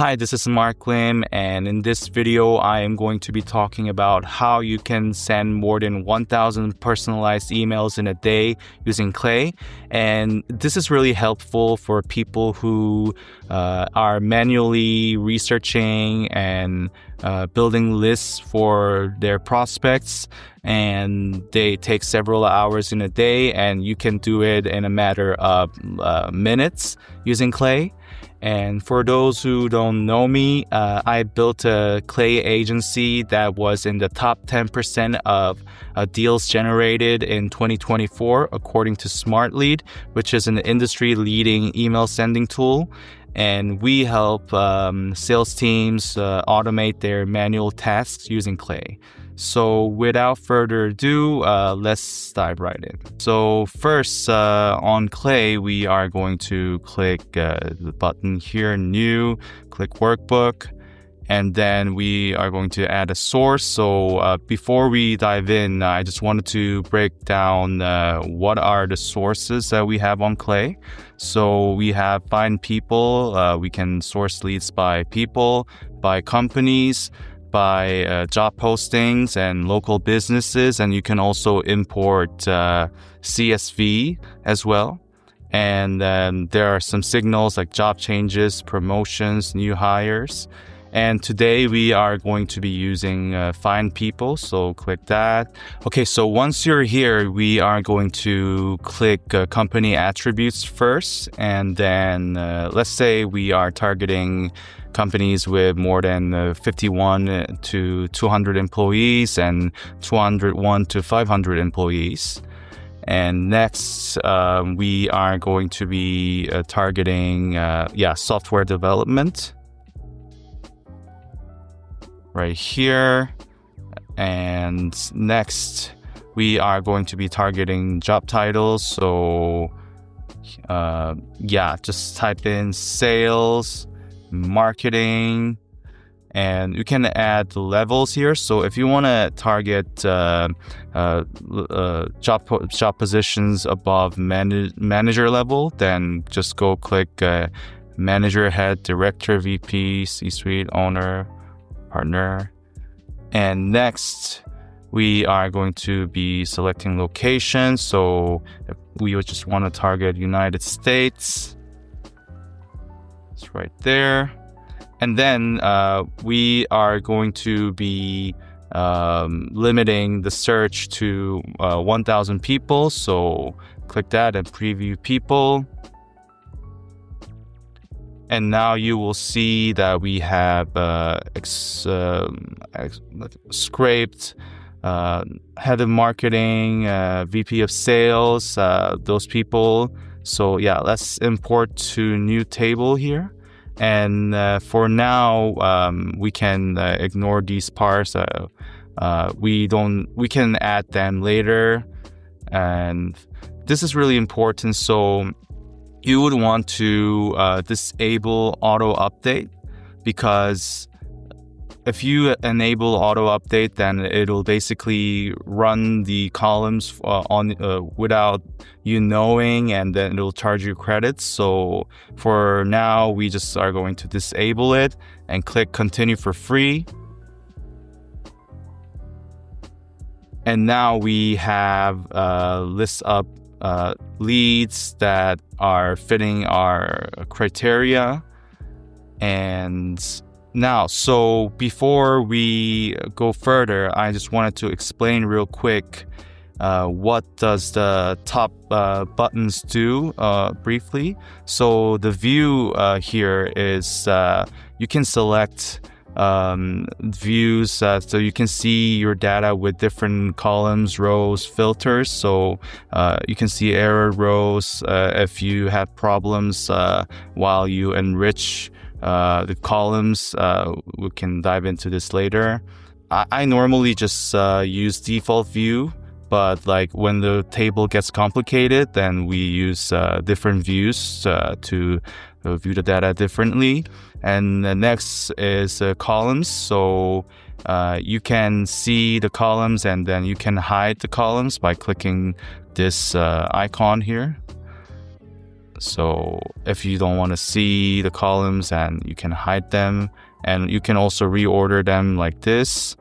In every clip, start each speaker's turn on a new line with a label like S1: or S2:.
S1: Hi, this is Mark Lim, and in this video, I am going to be talking about how you can send more than 1,000 personalized emails in a day using Clay. And this is really helpful for people who are manually researching and building lists for their prospects, and they take several hours in a day, and you can do it in a matter of minutes using Clay. And for those who don't know me, I built a Clay agency that was in the top 10% of deals generated in 2024, according to SmartLead, which is an industry-leading email sending tool. And we help sales teams automate their manual tasks using Clay. So without further ado, let's dive right in. So first, on Clay, we are going to click the button here, New, click Workbook, and then we are going to add a source. So before we dive in, I just wanted to break down what are the sources that we have on Clay. So we have Find People. We can source leads by people, by companies, by job postings and local businesses, and you can also import CSV as well. And there are some signals like job changes, promotions, new hires. And today we are going to be using Find People, so click that. Okay, so once you're here, we are going to click company attributes first, and then let's say we are targeting companies with more than 51 to 200 employees and 201 to 500 employees. And next, we are going to be targeting software development right here. And next, we are going to be targeting job titles. So just type in sales, marketing, and you can add levels here. So if you want to target job positions above manager level, then just go click manager, head, director, VP, C-suite, owner, partner. And next, we are going to be selecting location. So we would just want to target United States. It's right there. And then we are going to be limiting the search to 1,000 people. So click that and preview people. And now you will see that we have scraped head of marketing, VP of sales, those people. So let's import to new table here. And for now, we can ignore these parts. We can add them later. And this is really important. So you would want to disable auto update, because if you enable auto update, then it'll basically run the columns without you knowing, and then it'll charge you credits. So for now, we just are going to disable it and click continue for free. And now we have a list of leads that are fitting our criteria. And now, so before we go further, I just wanted to explain real quick what does the top buttons do briefly. So the view here is you can select views so you can see your data with different columns, rows, filters. So you can see error rows if you have problems while you enrich the columns. We can dive into this later. I normally just use default view, but like when the table gets complicated, then we use different views to view the data differently. And the next is columns. So you can see the columns, and then you can hide the columns by clicking this icon here. So if you don't want to see the columns, and you can hide them, and you can also reorder them like this.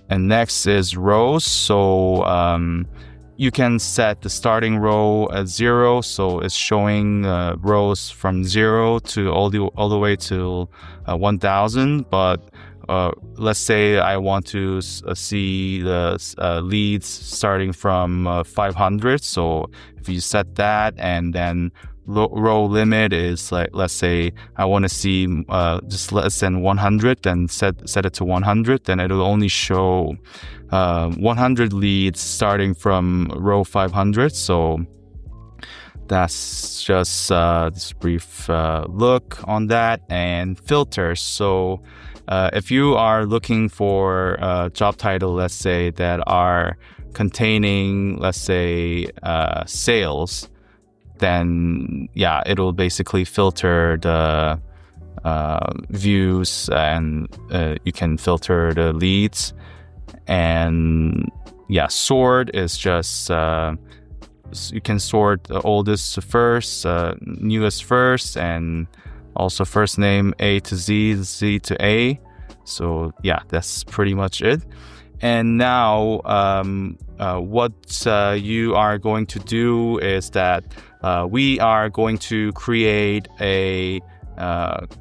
S1: And next is rows. So you can set the starting row at 0, so it's showing rows from 0 to all the way to 1,000. But let's say I want to see the leads starting from 500. So if you set that, and then row limit is like, let's say I want to see just less than 100, then set it to 100, then it'll only show 100 leads starting from row 500. So that's just this brief look on that. And filters. So if you are looking for a job title, let's say, that are containing, let's say, sales, then yeah, it'll basically filter the views, and you can filter the leads. And yeah, sort is just you can sort the oldest to first, newest first, and also first name A to Z, Z to A. So yeah, that's pretty much it. And now what you are going to do is that we are going to create a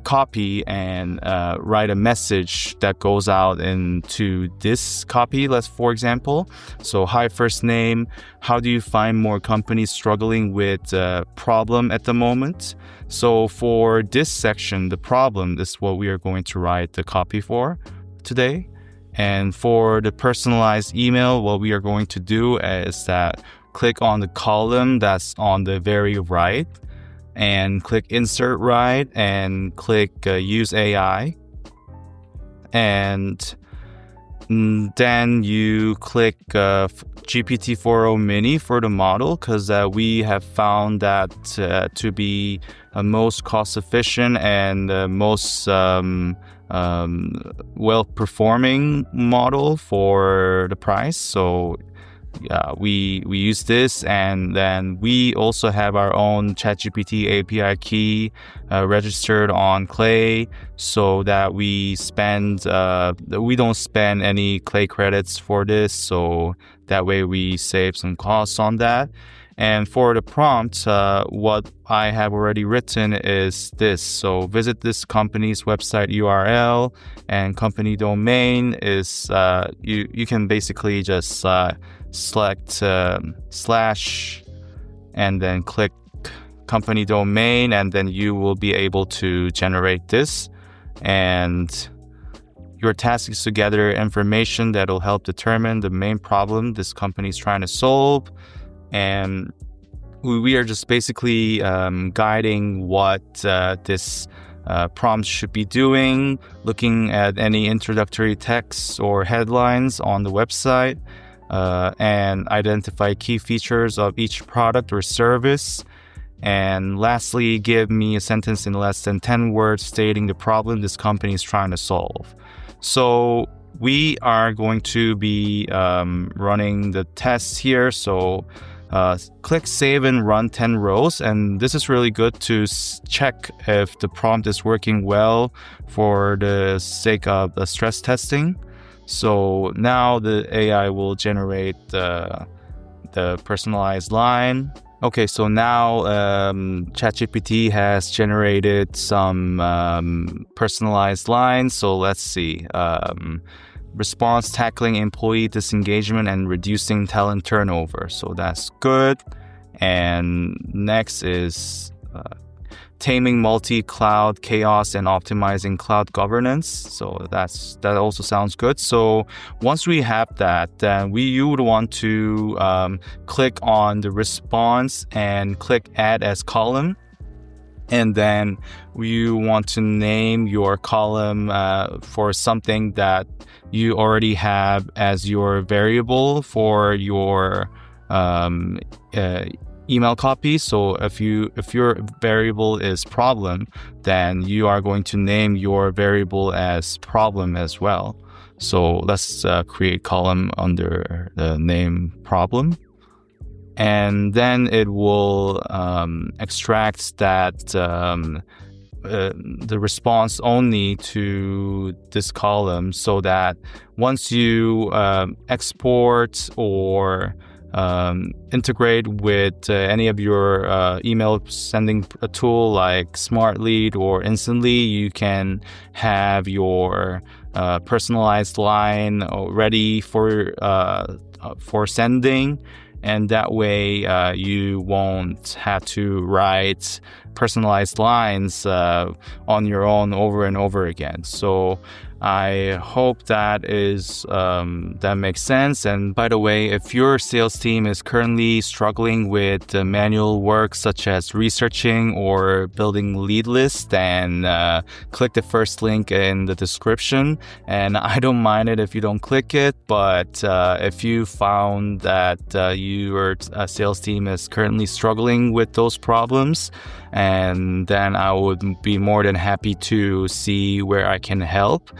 S1: copy and write a message that goes out into this copy. For example, so hi, first name, how do you find more companies struggling with problem at the moment? So for this section, the problem is what we are going to write the copy for today. And for the personalized email, what we are going to do is that click on the column that's on the very right, and click insert right, and click use AI, and then you click GPT-4o Mini for the model, because we have found that to be most cost efficient and most well-performing model for the price. So we use this, and then we also have our own ChatGPT API key registered on Clay, so that we don't spend any Clay credits for this, so that way we save some costs on that. And for the prompt, what I have already written is this. So visit this company's website URL, and company domain is you can basically just select slash and then click company domain, and then you will be able to generate this. And your task is to gather information that will help determine the main problem this company is trying to solve. And we are just basically guiding what this prompt should be doing, looking at any introductory text or headlines on the website, and identify key features of each product or service. And lastly, give me a sentence in less than 10 words stating the problem this company is trying to solve. So we are going to be running the tests here. So click save and run 10 rows. And this is really good to check if the prompt is working well for the sake of the stress testing. So now the AI will generate the personalized line. Okay, so now ChatGPT has generated some personalized lines. So let's see. Response tackling employee disengagement and reducing talent turnover. So that's good. And next is taming multi-cloud chaos and optimizing cloud governance. So that also sounds good. So once we have that, then you would want to click on the response and click add as column. And then you want to name your column for something that you already have as your variable for your email copy. So if your variable is problem, then you are going to name your variable as problem as well. So let's create column under the name problem. and then it will extract the response only to this column, so that once you export or integrate with any of your email sending a tool like SmartLead or Instantly, you can have your personalized line ready for sending. And that way you won't have to write personalized lines on your own over and over again. So I hope that makes sense. And by the way, if your sales team is currently struggling with manual work such as researching or building lead lists, then click the first link in the description. And I don't mind it if you don't click it, but if you found that your sales team is currently struggling with those problems, and then I would be more than happy to see where I can help.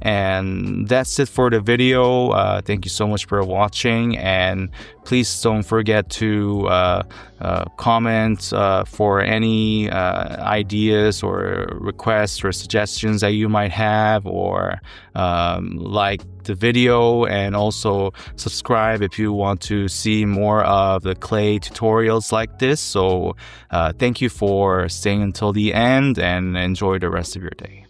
S1: And that's it for the video. Thank you so much for watching, and please don't forget to comment for any ideas or requests or suggestions that you might have, or like the video, and also subscribe if you want to see more of the Clay tutorials like this. So thank you for staying until the end, and enjoy the rest of your day.